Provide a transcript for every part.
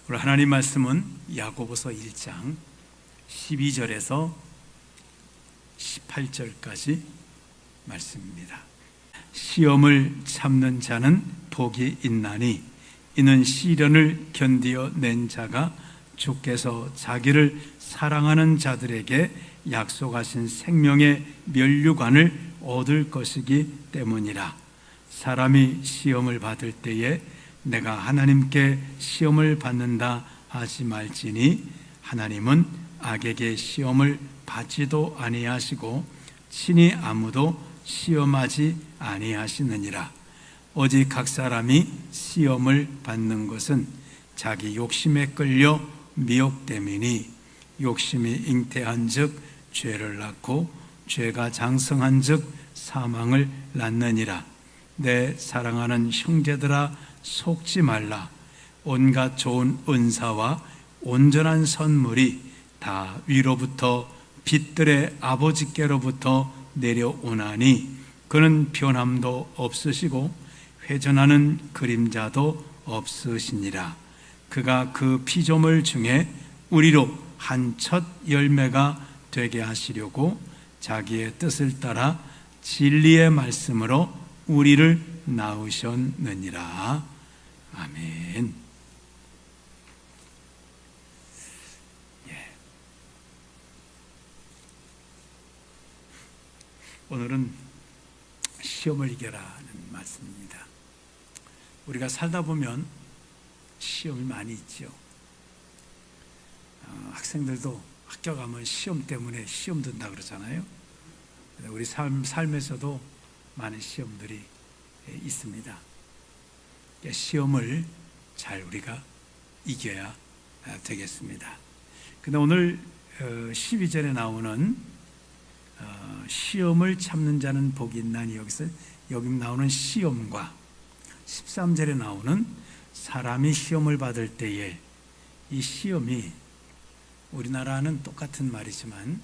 오늘 하나님 말씀은 야고보서 1장 12절에서 18절까지 말씀입니다. 시험을 참는 자는 복이 있나니 이는 시련을 견디어 낸 자가 주께서 자기를 사랑하는 자들에게 약속하신 생명의 면류관을 얻을 것이기 때문이라. 사람이 시험을 받을 때에 내가 하나님께 시험을 받는다 하지 말지니 하나님은 악에게 시험을 받지도 아니하시고 친히 아무도 시험하지 아니하시느니라. 오직 각 사람이 시험을 받는 것은 자기 욕심에 끌려 미혹됨이니 욕심이 잉태한 즉 죄를 낳고 죄가 장성한 즉 사망을 낳느니라. 내 사랑하는 형제들아 속지 말라. 온갖 좋은 은사와 온전한 선물이 다 위로부터 빛들의 아버지께로부터 내려오나니 그는 변함도 없으시고 회전하는 그림자도 없으시니라. 그가 그 피조물 중에 우리로 한 첫 열매가 되게 하시려고 자기의 뜻을 따라 진리의 말씀으로 우리를 낳으셨느니라. 아멘. 오늘은 시험을 이겨라는 말씀입니다. 우리가 살다 보면 시험이 많이 있죠. 학생들도 학교 가면 시험 때문에 시험 든다 그러잖아요. 우리 삶에서도 많은 시험들이 있습니다. 시험을 잘 우리가 이겨야 되겠습니다. 근데 오늘 12절에 나오는 시험을 참는 자는 복이 있나니 여기 나오는 시험과 13절에 나오는 사람이 시험을 받을 때에 이 시험이 우리나라는 똑같은 말이지만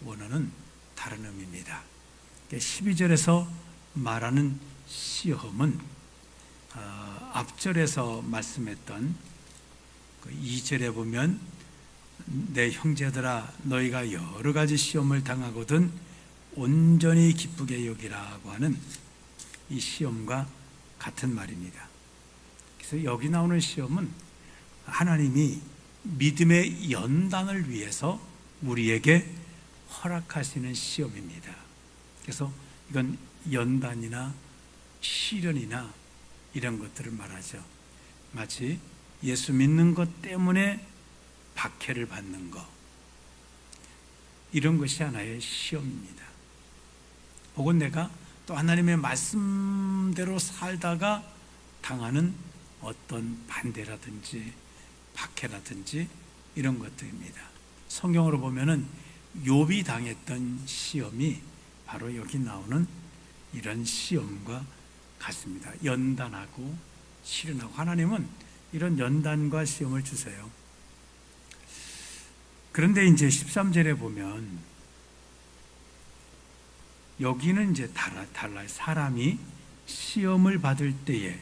원어는 다른 의미입니다. 12절에서 말하는 시험은 앞절에서 말씀했던 2절에 보면 내 형제들아 너희가 여러 가지 시험을 당하거든 온전히 기쁘게 여기라고 하는 이 시험과 같은 말입니다. 그래서 여기 나오는 시험은 하나님이 믿음의 연단을 위해서 우리에게 허락하시는 시험입니다. 그래서 이건 연단이나 시련이나 이런 것들을 말하죠. 마치 예수 믿는 것 때문에 박해를 받는 것, 이런 것이 하나의 시험입니다. 혹은 내가 또 하나님의 말씀대로 살다가 당하는 어떤 반대라든지 박해라든지 이런 것들입니다. 성경으로 보면은 욥이 당했던 시험이 바로 여기 나오는 이런 시험과 같습니다. 연단하고 시련하고 하나님은 이런 연단과 시험을 주세요. 그런데 이제 13절에 보면 여기는 이제 달라요. 사람이 시험을 받을 때에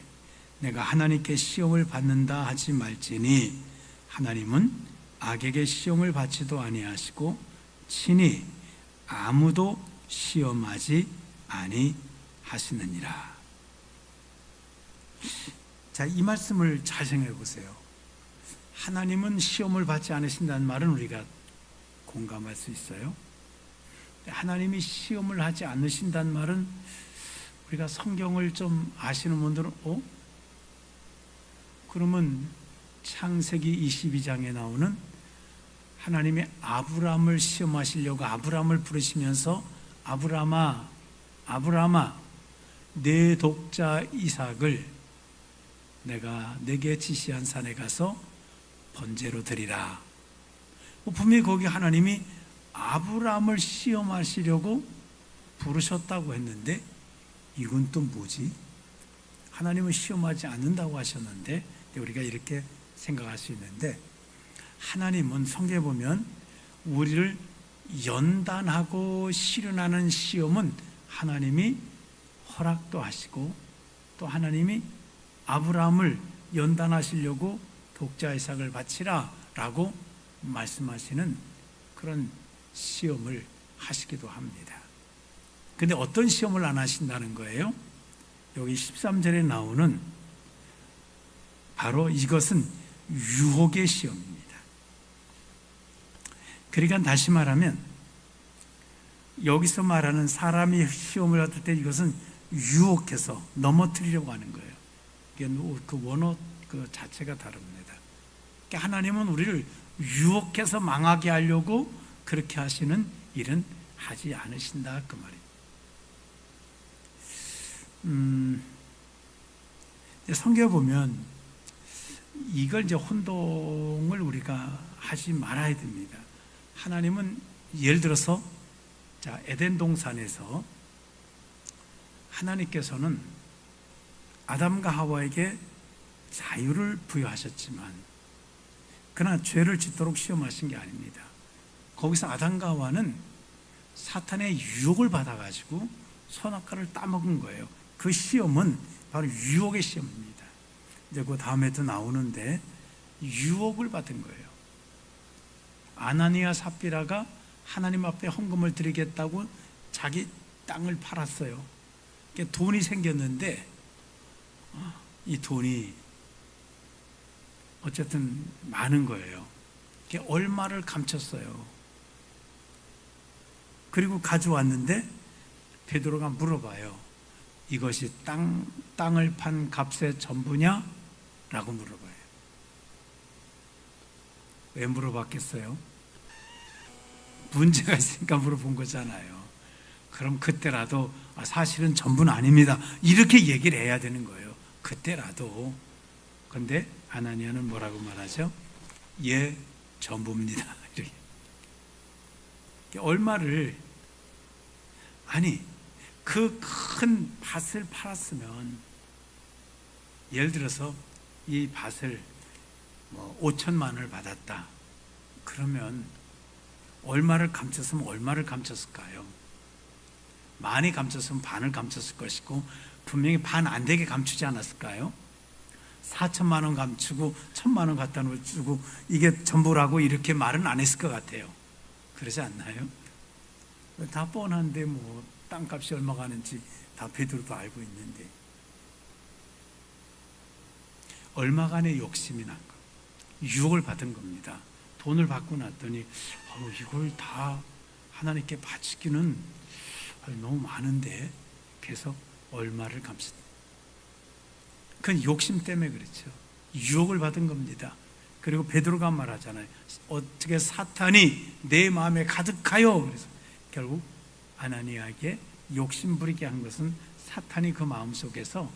내가 하나님께 시험을 받는다 하지 말지니 하나님은 악에게 시험을 받지도 아니하시고 친히 아무도 시험하지 아니하시느니라. 자, 이 말씀을 잘 생각해 보세요. 하나님은 시험을 받지 않으신다는 말은 우리가 공감할 수 있어요. 하나님이 시험을 하지 않으신다는 말은 우리가 성경을 좀 아시는 분들은 그러면 창세기 22장에 나오는 하나님이 아브라함을 시험하시려고 아브라함을 부르시면서 아브라함아 내 독자 이삭을 내가 내게 지시한 산에 가서 번제로 드리라. 분명히 거기 하나님이 아브라함을 시험하시려고 부르셨다고 했는데 이건 또 뭐지? 하나님은 시험하지 않는다고 하셨는데 우리가 이렇게 생각할 수 있는데 하나님은 성경에 보면 우리를 연단하고 시련하는 시험은 하나님이 허락도 하시고 또 하나님이 아브라함을 연단하시려고 독자 이삭을 바치라 라고 말씀하시는 그런 시험을 하시기도 합니다. 근데 어떤 시험을 안 하신다는 거예요? 여기 13절에 나오는 바로 이것은 유혹의 시험입니다. 그러니까 다시 말하면 여기서 말하는 사람이 시험을 받을 때 이것은 유혹해서 넘어뜨리려고 하는 거예요. 그 원어 그 자체가 다릅니다. 그러니까 하나님은 우리를 유혹해서 망하게 하려고 그렇게 하시는 일은 하지 않으신다 그 말이에요. 성경에 보면 이걸 이제 혼동을 우리가 하지 말아야 됩니다. 하나님은 예를 들어서 자 에덴 동산에서 하나님께서는 아담과 하와에게 자유를 부여하셨지만 그러나 죄를 짓도록 시험하신 게 아닙니다. 거기서 아담과 하와는 사탄의 유혹을 받아가지고 선악과를 따먹은 거예요. 그 시험은 바로 유혹의 시험입니다. 이제 그 다음에도 나오는데 유혹을 받은 거예요. 아나니아 삽비라가 하나님 앞에 헌금을 드리겠다고 자기 땅을 팔았어요. 돈이 생겼는데 이 돈이 어쨌든 많은 거예요. 얼마를 감췄어요. 그리고 가져왔는데 베드로가 물어봐요. 이것이 땅을 판 값의 전부냐? 라고 물어봐요. 왜 물어봤겠어요? 문제가 있으니까 물어본 거잖아요. 그럼 그때라도 사실은 전부는 아닙니다. 이렇게 얘기를 해야 되는 거예요. 그때라도. 그런데 아나니아는 뭐라고 말하죠? 예, 전부입니다. 이렇게. 얼마를 아니 그 큰 밭을 팔았으면 예를 들어서 이 밭을 5천만 원을 받았다. 그러면 얼마를 감췄으면 얼마를 감췄을까요? 많이 감췄으면 반을 감췄을 것이고 분명히 반 안 되게 감추지 않았을까요? 4천만 원 감추고 1,000만 원 갖다 놓고 이게 전부라고 이렇게 말은 안 했을 것 같아요. 그러지 않나요? 다 뻔한데 땅값이 얼마 가는지 다 베드로도 알고 있는데 얼마간의 욕심이 난 거, 유혹을 받은 겁니다. 돈을 받고 났더니 이걸 다 하나님께 바치기는 너무 많은데 그래서 얼마를 감췄다. 그건 욕심 때문에 그렇죠. 유혹을 받은 겁니다. 그리고 베드로가 말하잖아요. 어떻게 사탄이 내 마음에 가득하여. 그래서 결국 아나니아에게 욕심 부리게 한 것은 사탄이 그 마음속에서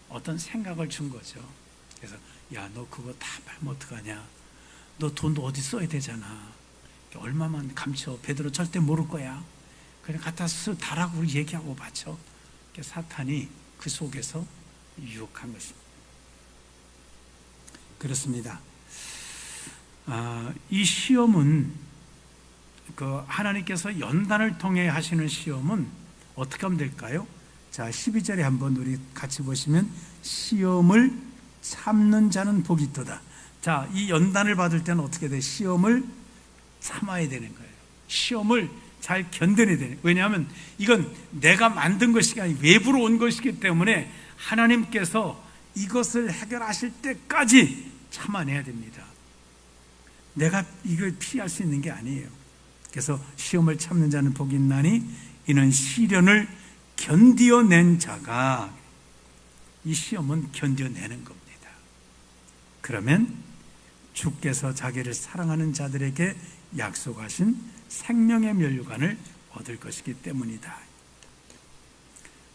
어떤 생각을 준 거죠. 그래서 야, 너 그거 다 팔면 어떡하냐. 너 돈도 어디 써야 되잖아. 얼마만 감춰. 베드로 절대 모를 거야. 그냥 갖다 달라고 얘기하고 바쳐. 사탄이 그 속에서 유혹한 것입니다. 그렇습니다. 이 시험은 하나님께서 연단을 통해 하시는 시험은 어떻게 하면 될까요? 자, 12절에 한번 우리 같이 보시면 시험을 참는 자는 복이 있도다. 자, 이 연단을 받을 때는 어떻게 돼? 시험을 참아야 되는 거예요. 시험을 잘 견뎌내야 되는 거예요. 왜냐하면 이건 내가 만든 것이 아니고 외부로 온 것이기 때문에 하나님께서 이것을 해결하실 때까지 참아내야 됩니다. 내가 이걸 피할 수 있는 게 아니에요. 그래서 시험을 참는 자는 복이 있나니 이는 시련을 견디어낸 자가, 이 시험은 견뎌내는 겁니다. 그러면 주께서 자기를 사랑하는 자들에게 약속하신 생명의 면류관을 얻을 것이기 때문이다.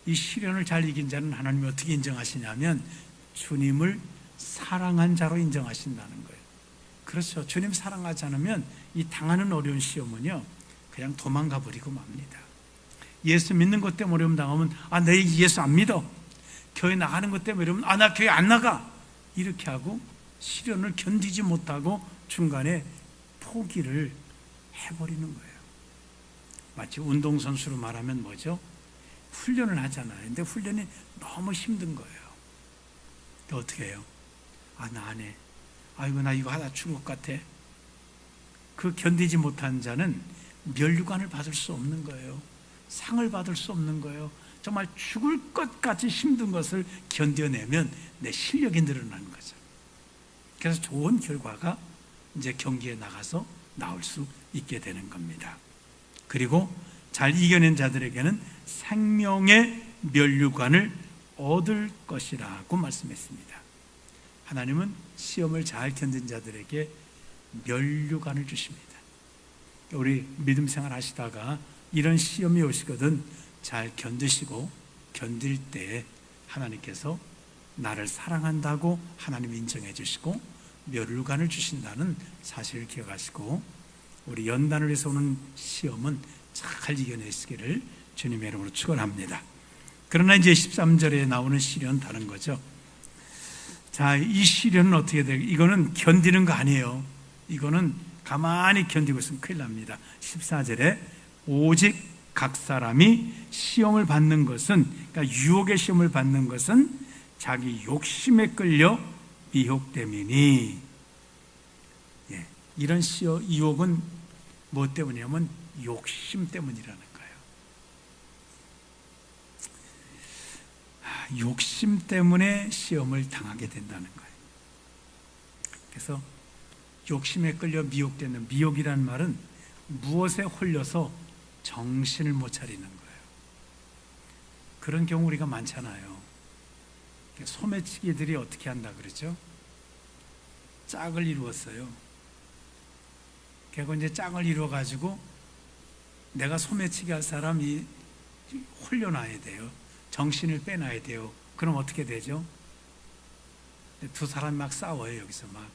이 시련을 잘 이긴 자는 하나님이 어떻게 인정하시냐면 주님을 사랑한 자로 인정하신다는 거예요. 그렇죠. 주님 사랑하지 않으면 이 당하는 어려운 시험은요 그냥 도망가 버리고 맙니다. 예수 믿는 것 때문에 어려움 당하면 내 예수 안 믿어. 교회 나가는 것 때문에 이러면 나 교회 안 나가. 이렇게 하고 시련을 견디지 못하고 중간에 포기를 해버리는 거예요. 마치 운동선수로 말하면 뭐죠? 훈련을 하잖아요. 근데 훈련이 너무 힘든 거예요. 어떻게 해요? 나 안 해. 아이고 나 이거 하다 죽을 것 같아. 그 견디지 못한 자는 면류관을 받을 수 없는 거예요. 상을 받을 수 없는 거예요. 정말 죽을 것 같이 힘든 것을 견뎌내면 내 실력이 늘어나는 거죠. 그래서 좋은 결과가 이제 경기에 나가서 나올 수 있게 되는 겁니다. 그리고 잘 이겨낸 자들에게는 생명의 면류관을 얻을 것이라고 말씀했습니다. 하나님은 시험을 잘 견딘 자들에게 면류관을 주십니다. 우리 믿음 생활 하시다가 이런 시험이 오시거든 잘 견디시고 견딜 때 하나님께서 나를 사랑한다고 하나님 인정해 주시고 면류관을 주신다는 사실을 기억하시고 우리 연단을 위해서 오는 시험은 잘 이겨내시기를 주님의 이름으로 축원합니다. 그러나 이제 13절에 나오는 시련은 다른 거죠. 자, 이 시련은 어떻게 돼요? 이거는 견디는 거 아니에요. 이거는 가만히 견디고 있으면 큰일 납니다. 14절에 오직 각 사람이 시험을 받는 것은, 그러니까 유혹의 시험을 받는 것은 자기 욕심에 끌려 미혹됨이니. 예, 이런 유혹은 뭐 때문이냐면 욕심 때문이라는 거예요. 욕심 때문에 시험을 당하게 된다는 거예요. 그래서 욕심에 끌려 미혹되는, 미혹이라는 말은 무엇에 홀려서 정신을 못 차리는 거예요. 그런 경우 우리가 많잖아요. 소매치기들이 어떻게 한다 그러죠? 짝을 이루었어요. 그리고 이제 짝을 이루어가지고 내가 소매치기 할 사람이 홀려놔야 돼요. 정신을 빼놔야 돼요. 그럼 어떻게 되죠? 두 사람이 막 싸워요. 여기서 막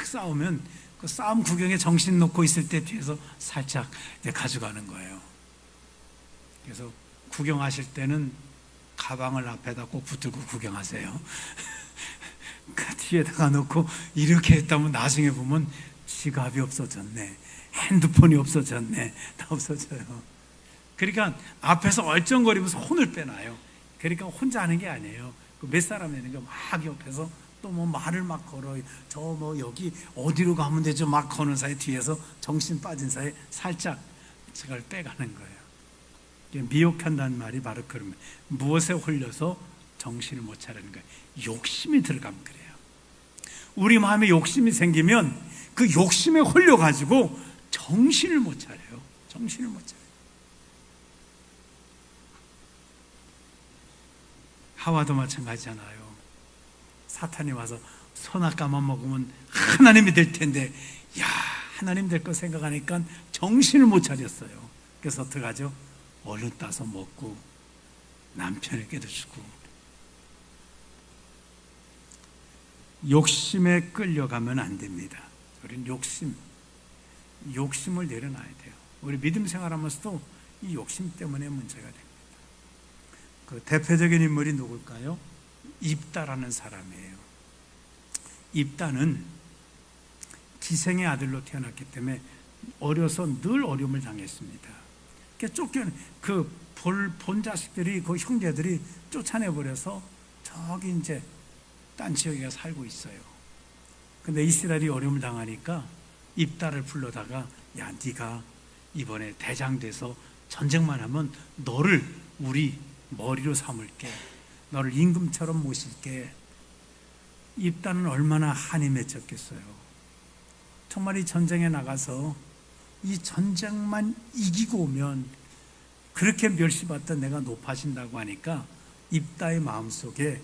싸우면 그 싸움 구경에 정신 놓고 있을 때 뒤에서 살짝 가져가는 거예요. 그래서 구경하실 때는 가방을 앞에다 꼭 붙들고 구경하세요. 그 뒤에다가 놓고 이렇게 했다면 나중에 보면 지갑이 없어졌네, 핸드폰이 없어졌네, 다 없어져요. 그러니까 앞에서 얼쩡거리면서 혼을 빼놔요. 그러니까 혼자 하는 게 아니에요. 몇 사람 있는 게 막 옆에서 또 뭐 말을 막 걸어요. 저 뭐 여기 어디로 가면 되죠? 막 거는 사이 뒤에서 정신 빠진 사이 살짝 저걸 빼가는 거예요. 미혹한다는 말이 바로 그러면 무엇에 홀려서 정신을 못 차리는 거예요. 욕심이 들어가면 그래요. 우리 마음에 욕심이 생기면 그 욕심에 홀려가지고 정신을 못 차려요. 정신을 못 차려요. 하와도 마찬가지잖아요. 사탄이 와서 선악과만 먹으면 하나님이 될 텐데, 야, 하나님 될 거 생각하니까 정신을 못 차렸어요. 그래서 어떡하죠? 얼른 따서 먹고 남편에게도 주고. 욕심에 끌려가면 안 됩니다. 우리는 욕심을 내려놔야 돼요. 우리 믿음 생활하면서도 이 욕심 때문에 문제가 됩니다. 그 대표적인 인물이 누굴까요? 입다라는 사람이에요. 입다는 기생의 아들로 태어났기 때문에 어려서 늘 어려움을 당했습니다. 쫓겨는 그 본 자식들이, 그 형제들이 쫓아내버려서 저기 이제 딴 지역에 살고 있어요. 근데 이스라엘이 어려움을 당하니까 입다를 불러다가, 야, 네가 이번에 대장 돼서 전쟁만 하면 너를 우리 머리로 삼을게, 너를 임금처럼 모실게. 입다는 얼마나 한이 맺혔겠어요. 정말 이 전쟁에 나가서 이 전쟁만 이기고 오면 그렇게 멸시받던 내가 높아진다고 하니까 입다의 마음속에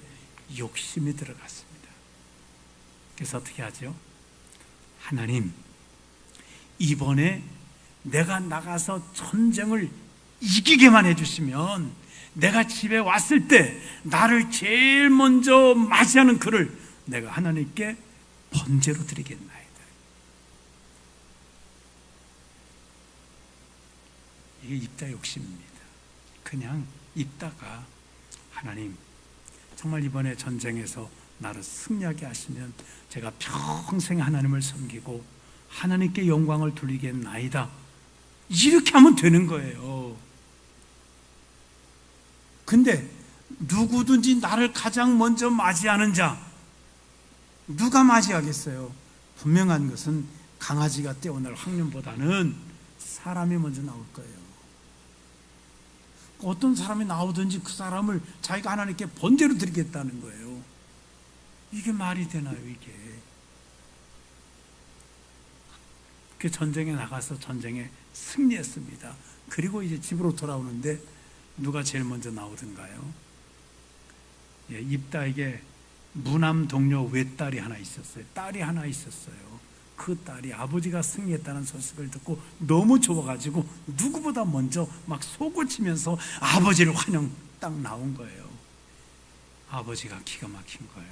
욕심이 들어갔습니다. 그래서 어떻게 하죠? 하나님, 이번에 내가 나가서 전쟁을 이기게만 해주시면 내가 집에 왔을 때 나를 제일 먼저 맞이하는 그를 내가 하나님께 번제로 드리겠나이다. 이게 입다 욕심입니다. 그냥 입다가, 하나님 정말 이번에 전쟁에서 나를 승리하게 하시면 제가 평생 하나님을 섬기고 하나님께 영광을 돌리겠나이다. 이렇게 하면 되는 거예요. 근데 누구든지 나를 가장 먼저 맞이하는 자, 누가 맞이하겠어요? 분명한 것은 강아지가 떼어낼 확률보다는 사람이 먼저 나올 거예요. 어떤 사람이 나오든지 그 사람을 자기가 하나님께 번제로 드리겠다는 거예요. 이게 말이 되나요, 이게? 그 전쟁에 나가서 전쟁에 승리했습니다. 그리고 이제 집으로 돌아오는데 누가 제일 먼저 나오던가요? 입다에게 무남 동료 외딸이 하나 있었어요. 딸이 하나 있었어요. 그 딸이 아버지가 승리했다는 소식을 듣고 너무 좋아가지고 누구보다 먼저 막 솟구치면서 아버지를 환영 딱 나온 거예요. 아버지가 기가 막힌 거예요.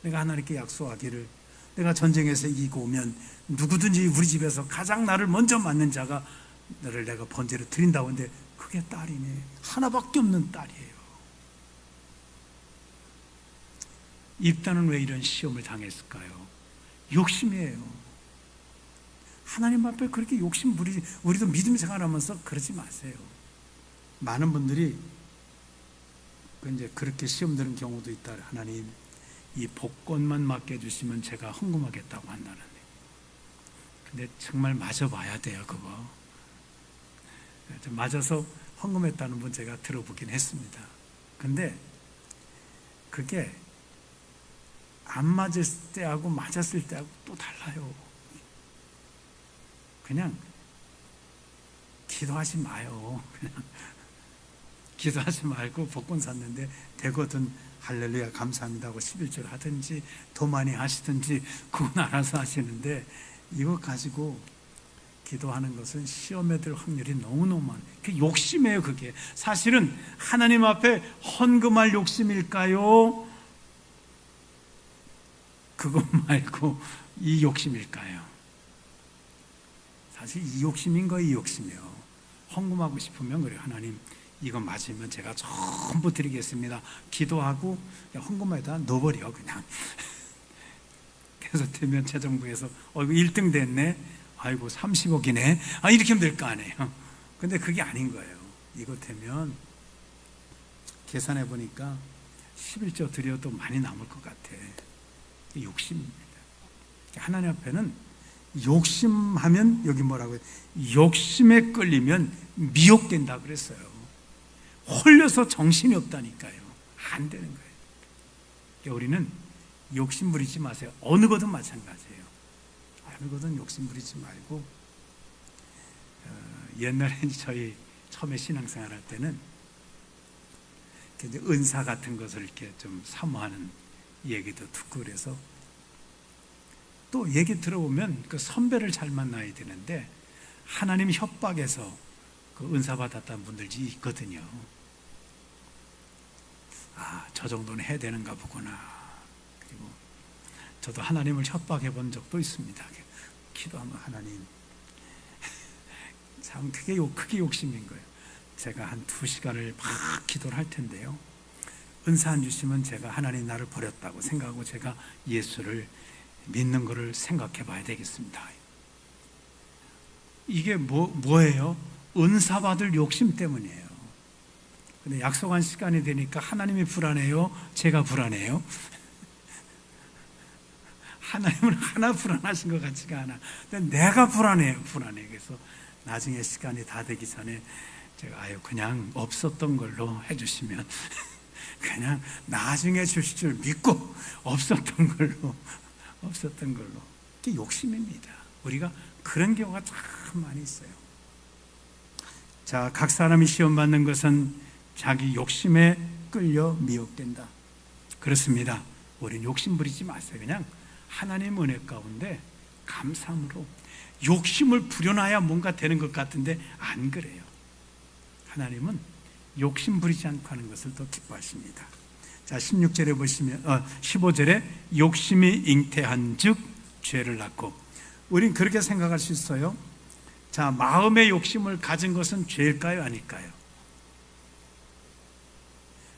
내가 하나님께 약속하기를 내가 전쟁에서 이기고 오면 누구든지 우리 집에서 가장 나를 먼저 맞는 자가 너를 내가 번제로 드린다고 하는데 그게 딸이네. 하나밖에 없는 딸이에요. 입다는 왜 이런 시험을 당했을까요? 욕심이에요. 하나님 앞에 그렇게 욕심 부리지. 우리도 믿음 생활하면서 그러지 마세요. 많은 분들이 이제 그렇게 시험 드는 경우도 있다. 하나님, 이 복권만 맡겨주시면 제가 헌금하겠다고 한다는데. 근데 정말 맞아봐야 돼요, 그거. 맞아서 헌금했다는 분 제가 들어보긴 했습니다. 근데 그게 안 맞을 때하고 맞았을 때하고 또 달라요. 그냥 기도하지 마요. 그냥 기도하지 말고 복권 샀는데 되거든 할렐루야 감사합니다 하고 11절 하든지 더 많이 하시든지 그건 알아서 하시는데 이거 가지고 기도하는 것은 시험에 들 확률이 너무너무 많아요. 그 욕심이에요. 그게 사실은 하나님 앞에 헌금할 욕심일까요? 그것 말고 이 욕심일까요? 사실 이 욕심인 거예요. 이 욕심이요. 헌금하고 싶으면 그래요. 하나님 이거 맞으면 제가 전부 드리겠습니다. 기도하고 헌금에다 넣어버려 그냥. 그래서 되면 재정부에서 이거 1등 됐네. 아이고 30억이네. 이렇게 하면 될 거 아니에요. 근데 그게 아닌 거예요. 이거 되면 계산해 보니까 11조 드려도 많이 남을 것 같아. 욕심입니다. 하나님 앞에는 욕심하면 여기 뭐라고 해요? 욕심에 끌리면 미혹된다 그랬어요. 홀려서 정신이 없다니까요. 안 되는 거예요. 그러니까 우리는 욕심 부리지 마세요. 어느 거든 마찬가지예요. 어느 거든 욕심 부리지 말고 옛날에 저희 처음에 신앙생활 할 때는 은사 같은 것을 이렇게 좀 사모하는 얘기도 듣고 그래서 또 얘기 들어보면 그 선배를 잘 만나야 되는데 하나님 협박에서 그 은사 받았다는 분들이 있거든요. 저 정도는 해야 되는가 보구나. 그리고 저도 하나님을 협박해 본 적도 있습니다. 기도하면 하나님 참 크게 욕심인 거예요. 제가 한 2시간을 막 기도를 할 텐데요. 은사 안 주시면 제가 하나님 나를 버렸다고 생각하고 제가 예수를 믿는 것을 생각해 봐야 되겠습니다. 이게 뭐예요? 은사 받을 욕심 때문이에요. 근데 약속한 시간이 되니까 하나님이 불안해요? 제가 불안해요? 하나님은 하나 불안하신 것 같지가 않아. 근데 내가 불안해요. 그래서 나중에 시간이 다 되기 전에 제가 그냥 없었던 걸로 해주시면 그냥 나중에 주실 줄 믿고 없었던 걸로 이게 욕심입니다. 우리가 그런 경우가 참 많이 있어요. 자, 각 사람이 시험 받는 것은 자기 욕심에 끌려 미혹된다. 그렇습니다. 우리는 욕심 부리지 마세요. 그냥 하나님 은혜 가운데 감사함으로 욕심을 부려놔야 뭔가 되는 것 같은데 안 그래요. 하나님은 욕심 부리지 않고 하는 것을 더 기뻐하십니다. 자, 16절에 보시면 15절에 욕심이 잉태한 즉 죄를 낳고, 우린 그렇게 생각할 수 있어요. 자, 마음의 욕심을 가진 것은 죄일까요? 아닐까요?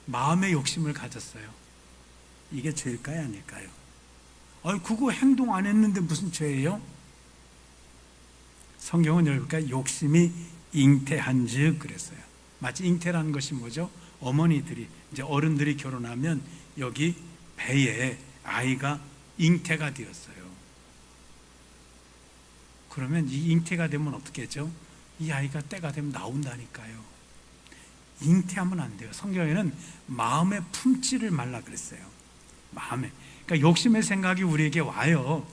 마음의 욕심을 가졌어요. 이게 죄일까요? 아닐까요? 그거 행동 안 했는데 무슨 죄예요? 성경은 여기까지 욕심이 잉태한 즉 그랬어요. 마치 잉태라는 것이 뭐죠? 어머니들이 이제 어른들이 결혼하면 여기 배에 아이가 잉태가 되었어요. 그러면 이 잉태가 되면 어떻게 하죠? 이 아이가 때가 되면 나온다니까요. 잉태하면 안 돼요. 성경에는 마음의 품지를 말라 그랬어요. 마음에. 그러니까 욕심의 생각이 우리에게 와요.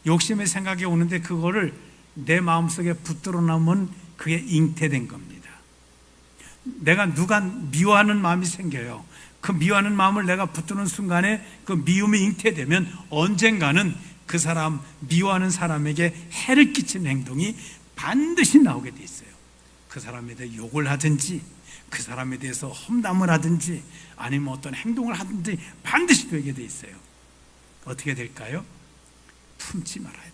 욕심의 생각이 오는데 그거를 내 마음속에 붙들어 놓으면 그게 잉태된 겁니다. 내가 누가 미워하는 마음이 생겨요. 그 미워하는 마음을 내가 붙드는 순간에 그 미움이 잉태되면 언젠가는 그 사람, 미워하는 사람에게 해를 끼치는 행동이 반드시 나오게 돼 있어요. 그 사람에 대해 욕을 하든지 그 사람에 대해서 험담을 하든지 아니면 어떤 행동을 하든지 반드시 되게 돼 있어요. 어떻게 될까요? 품지 말아야 돼요.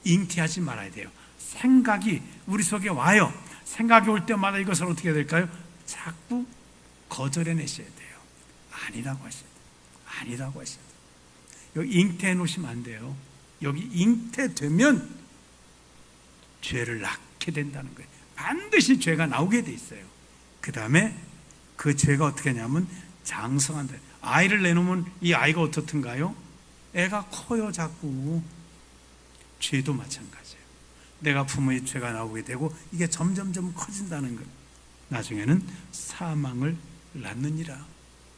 잉태하지 말아야 돼요. 생각이 우리 속에 와요. 생각이 올 때마다 이것을 어떻게 해야 될까요? 자꾸 거절해내셔야 돼요. 아니라고 하셔야 돼요. 아니라고 하셔야 돼요. 여기 잉태해 놓으시면 안 돼요. 여기 잉태되면 죄를 낳게 된다는 거예요. 반드시 죄가 나오게 돼 있어요. 그 다음에 그 죄가 어떻게 하냐면 장성한다. 아이를 내놓으면 이 아이가 어떻든가요? 애가 커요. 자꾸. 죄도 마찬가지예요. 내가 부모의 죄가 나오게 되고 이게 점점점 커진다는 것. 나중에는 사망을 낳느니라.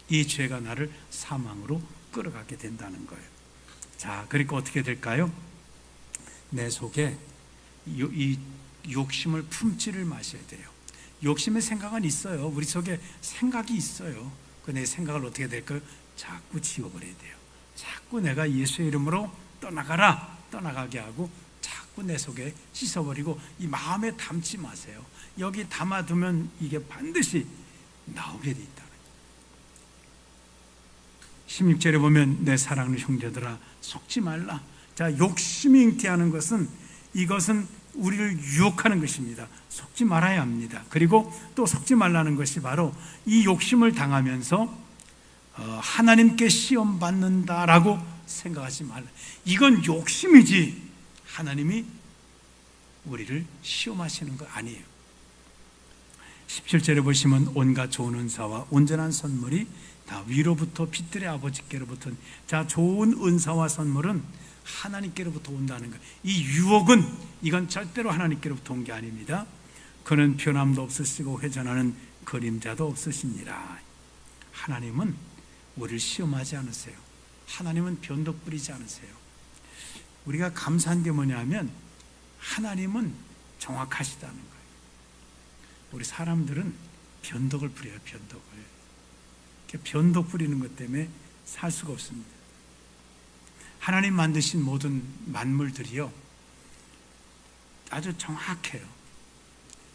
이 죄가 나를 사망으로 끌어가게 된다는 거예요. 자, 그러니까 어떻게 될까요? 내 속에 이 욕심을 품지를 마셔야 돼요. 욕심의 생각은 있어요. 우리 속에 생각이 있어요. 그 내 생각을 어떻게 될까요? 자꾸 지워버려야 돼요. 자꾸 내가 예수의 이름으로 떠나가게 하고 자꾸 내 속에 씻어버리고 이 마음에 담지 마세요. 여기 담아두면 이게 반드시 나오게 돼 있다. 16절에 보면 내 사랑하는 형제들아 속지 말라. 자, 욕심이 잉태하는 것은 이것은 우리를 유혹하는 것입니다. 속지 말아야 합니다. 그리고 또 속지 말라는 것이 바로 이 욕심을 당하면서 하나님께 시험 받는다라고 생각하지 말라. 이건 욕심이지 하나님이 우리를 시험하시는 거 아니에요. 17절에 보시면 온갖 좋은 은사와 온전한 선물이 다 위로부터 빛들의 아버지께로부터. 자, 좋은 은사와 선물은 하나님께로부터 온다는 거예요. 이 유혹은 이건 절대로 하나님께로부터 온 게 아닙니다. 그는 변함도 없으시고 회전하는 그림자도 없으시니라. 하나님은 우리를 시험하지 않으세요. 하나님은 변덕 부리지 않으세요. 우리가 감사한 게 뭐냐면 하나님은 정확하시다는 거예요. 우리 사람들은 변덕을 부려요. 변덕 부리는 것 때문에 살 수가 없습니다. 하나님 만드신 모든 만물들이요 아주 정확해요.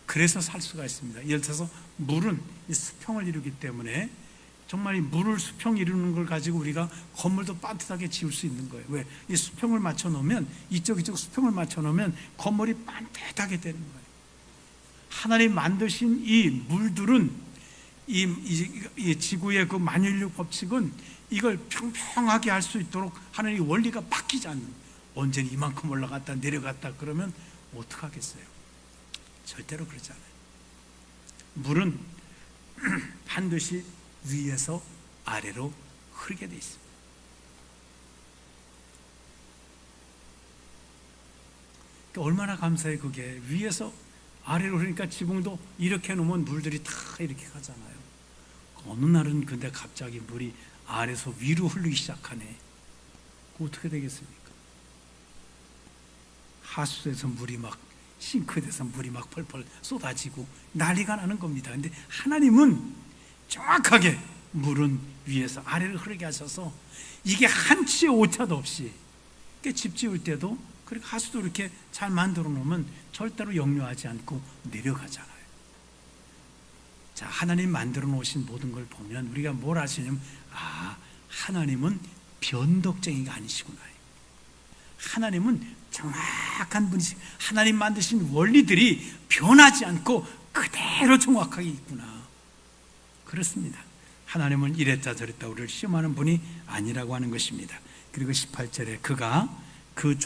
그래서 살 수가 있습니다. 예를 들어서 물은 이 수평을 이루기 때문에 정말 이 물을 수평 이루는 걸 가지고 우리가 건물도 반듯하게 지을 수 있는 거예요. 왜? 이 수평을 맞춰 놓으면 이쪽 수평을 맞춰 놓으면 건물이 반듯하게 되는 거예요. 하나님 만드신 이 물들은 이 지구의 그 만유인력 법칙은 이걸 평평하게 할 수 있도록 하나님의 원리가 바뀌지 않는, 언제는 이만큼 올라갔다 내려갔다 그러면 어떡하겠어요? 절대로 그러지 않아요. 물은 반드시 위에서 아래로 흐르게 돼 있습니다. 그러니까 얼마나 감사해. 그게 위에서 아래로 흐르니까 지붕도 이렇게 놓으면 물들이 다 이렇게 가잖아요. 어느 날은 근데 갑자기 물이 아래에서 위로 흐르기 시작하네. 어떻게 되겠습니까? 하수도에서 물이 막, 싱크대에서 물이 막 펄펄 쏟아지고 난리가 나는 겁니다. 근데 하나님은 정확하게 물은 위에서 아래로 흐르게 하셔서 이게 한치의 오차도 없이, 집 지을 때도 그렇게 하수도 이렇게 잘 만들어 놓으면 절대로 역류하지 않고 내려가잖아요. 자, 하나님 만들어 놓으신 모든 걸 보면 우리가 뭘 아시냐면, 하나님은 변덕쟁이가 아니시구나. 하나님은 정확한 분이시. 하나님 만드신 원리들이 변하지 않고 그대로 정확하게 있구나. 그렇습니다. 하나님은 이랬다 저랬다 우리를 시험하는 분이 아니라고 하는 것입니다. 그리고 18절에 그가 그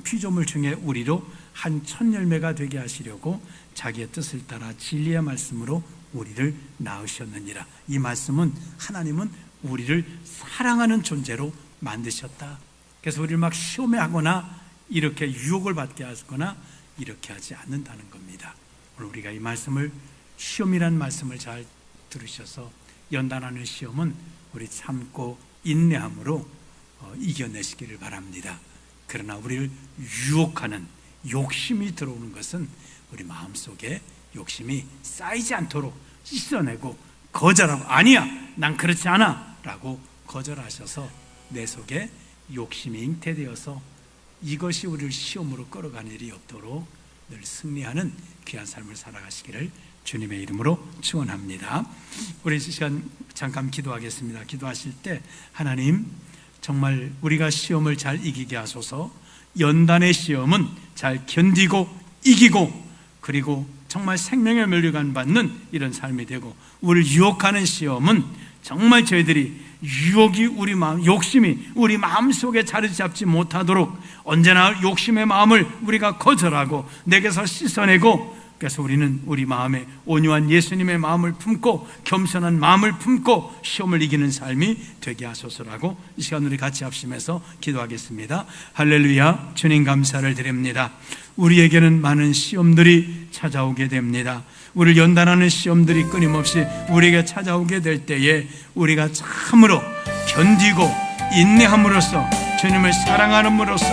피조물 중에 우리로 한 첫 열매가 되게 하시려고 자기의 뜻을 따라 진리의 말씀으로 우리를 낳으셨느니라. 이 말씀은 하나님은 우리를 사랑하는 존재로 만드셨다. 그래서 우리를 막 시험에 하거나 이렇게 유혹을 받게 하거나 이렇게 하지 않는다는 겁니다. 오늘 우리가 이 말씀을, 시험이란 말씀을 잘 들으셔서 연단하는 시험은 우리 참고 인내함으로 이겨내시기를 바랍니다. 그러나 우리를 유혹하는 욕심이 들어오는 것은 우리 마음속에 욕심이 쌓이지 않도록 씻어내고 거절하고, 아니야, 난 그렇지 않아 라고 거절하셔서 내 속에 욕심이 잉태되어서 이것이 우리를 시험으로 끌어가는 일이 없도록 늘 승리하는 귀한 삶을 살아가시기를 주님의 이름으로 축원합니다. 우리 시간 잠깐 기도하겠습니다. 기도하실 때 하나님, 정말 우리가 시험을 잘 이기게 하소서. 연단의 시험은 잘 견디고 이기고, 그리고 정말 생명의 면류관 받는 이런 삶이 되고, 우리를 유혹하는 시험은 정말 저희들이 유혹이 우리 마음, 욕심이 우리 마음속에 자리 잡지 못하도록 언제나 욕심의 마음을 우리가 거절하고 내게서 씻어내고, 그래서 우리는 우리 마음에 온유한 예수님의 마음을 품고 겸손한 마음을 품고 시험을 이기는 삶이 되게 하소서라고 이 시간 우리 같이 합심해서 기도하겠습니다. 할렐루야. 주님 감사를 드립니다. 우리에게는 많은 시험들이 찾아오게 됩니다. 우리를 연단하는 시험들이 끊임없이 우리에게 찾아오게 될 때에 우리가 참으로 견디고 인내함으로써 주님을 사랑함으로써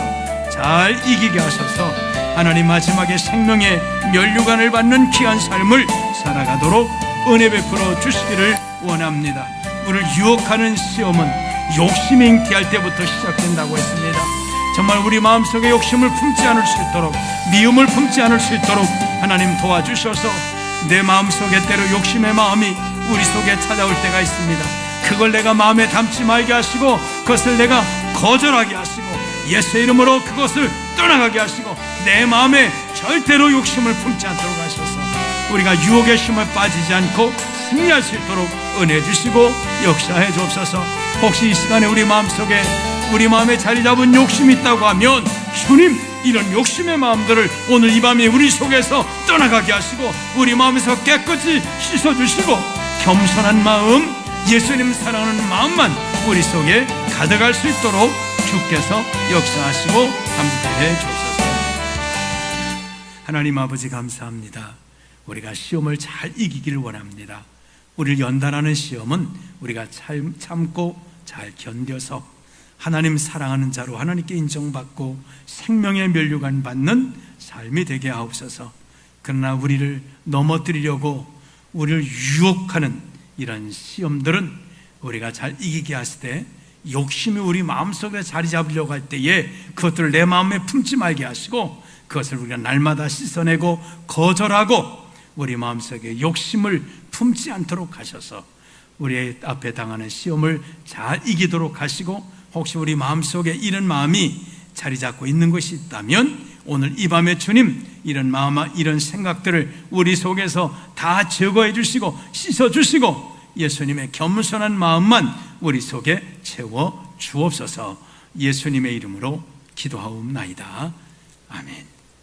잘 이기게 하셔서 하나님 마지막에 생명의 면류관을 받는 귀한 삶을 살아가도록 은혜 베풀어 주시기를 원합니다. 우리를 유혹하는 시험은 욕심이 잉태할 때부터 시작된다고 했습니다. 정말 우리 마음속에 욕심을 품지 않을 수 있도록, 미움을 품지 않을 수 있도록 하나님 도와주셔서 내 마음속에 때로 욕심의 마음이 우리 속에 찾아올 때가 있습니다. 그걸 내가 마음에 담지 말게 하시고 그것을 내가 거절하게 하시고 예수의 이름으로 그것을 떠나가게 하시고 내 마음에 절대로 욕심을 품지 않도록 하셔서 우리가 유혹의 힘에 빠지지 않고 승리할 수 있도록 은혜 주시고 역사해 주옵소서. 혹시 이 시간에 우리 마음속에, 우리 마음에 자리 잡은 욕심이 있다고 하면 주님, 이런 욕심의 마음들을 오늘 이 밤에 우리 속에서 떠나가게 하시고 우리 마음에서 깨끗이 씻어주시고 겸손한 마음, 예수님 사랑하는 마음만 우리 속에 가득할 수 있도록 주께서 역사하시고 함께해 주옵소서. 하나님 아버지 감사합니다. 우리가 시험을 잘 이기기를 원합니다. 우리를 연단하는 시험은 우리가 참고 잘 견뎌서 하나님 사랑하는 자로 하나님께 인정받고 생명의 면류관 받는 삶이 되게 하옵소서. 그러나 우리를 넘어뜨리려고 우리를 유혹하는 이런 시험들은 우리가 잘 이기게 하실 때, 욕심이 우리 마음속에 자리 잡으려고 할 때에 그것들을 내 마음에 품지 말게 하시고 그것을 우리가 날마다 씻어내고 거절하고 우리 마음속에 욕심을 품지 않도록 하셔서 우리 앞에 당하는 시험을 잘 이기도록 하시고, 혹시 우리 마음속에 이런 마음이 자리 잡고 있는 것이 있다면 오늘 이 밤에 주님, 이런 마음, 이런 생각들을 우리 속에서 다 제거해 주시고 씻어 주시고 예수님의 겸손한 마음만 우리 속에 채워 주옵소서. 예수님의 이름으로 기도하옵나이다. 아멘.